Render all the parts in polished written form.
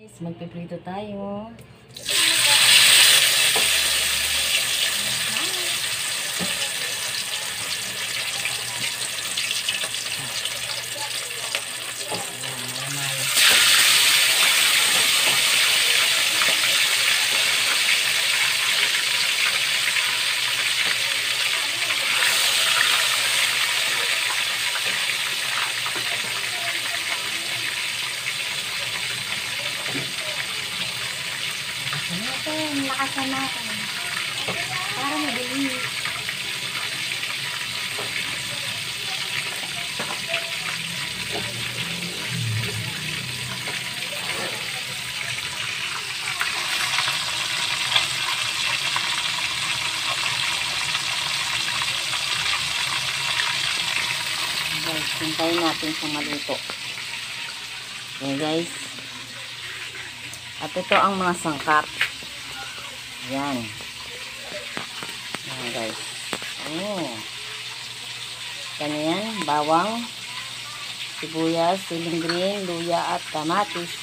Guys, magpiprito tayo. Lakasan natin. Para mabilis. Guys, hintayin natin sa maluto. Okay guys. At ito ang mga sangkap. Yan. Yan guys. Oh. Ganyan, bawang, sibuyas, siling green, luya at kamatis.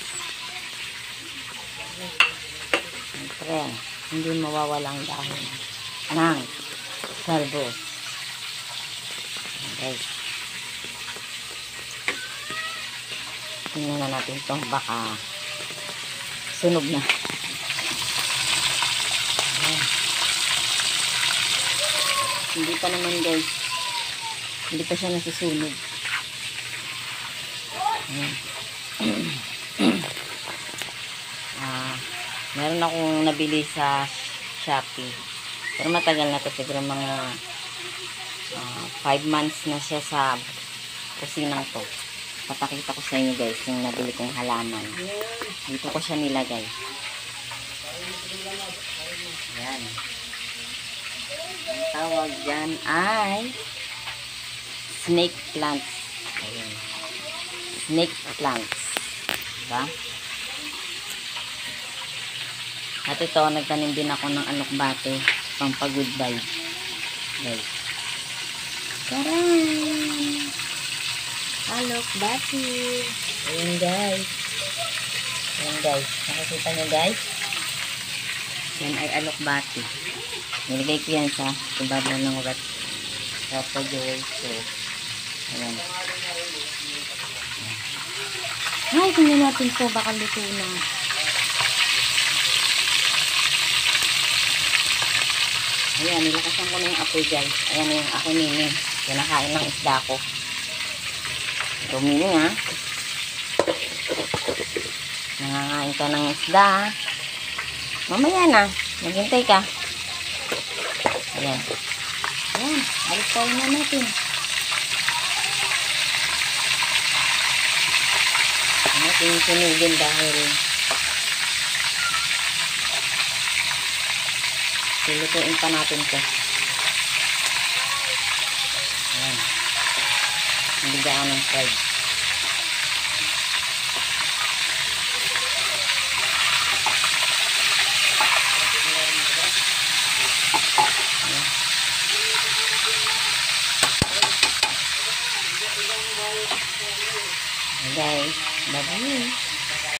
Siyempre, hindi mawawalang dahon ng salbos. Yan guys. Tingnan na natin itong baka sunog na. Hindi pa naman guys. Hindi pa siya nasusunog. Meron akong nabili sa Shopee. Pero matagal na to. Siguro mga 5 months na siya sa kusinang to. Papakita ko sa inyo guys yung nabili kong halaman. Dito ko siya nilagay. Ayan. Ang tawag dyan ay snake plants. Ayan. Snake plants. Diba? At ito, nagtanim din ako ng alokbate pang pa-good vibe. Guys. Taran! Alokbate. Ayan guys. Ayan guys. Nakikita nyo guys? Yan ay alokbate. Nilagay ko yan sa ibaba ng urat. Tapos yun. So, ayan. Ay, tingnan natin po. Baka luto na. Ayan, nilakasan ko na yung apoy guys. Ayan yung aking mini. Kinakain ng isda ko. Ito mini ha. Nangangain ka ng isda. Mamaya na. Maghintay ka. Ayan. Ayan. Alis na natin. Natin sunugin dahil silutuin pa natin ito. Ayan. Hindi gaan ng fried. Guys, bye-bye.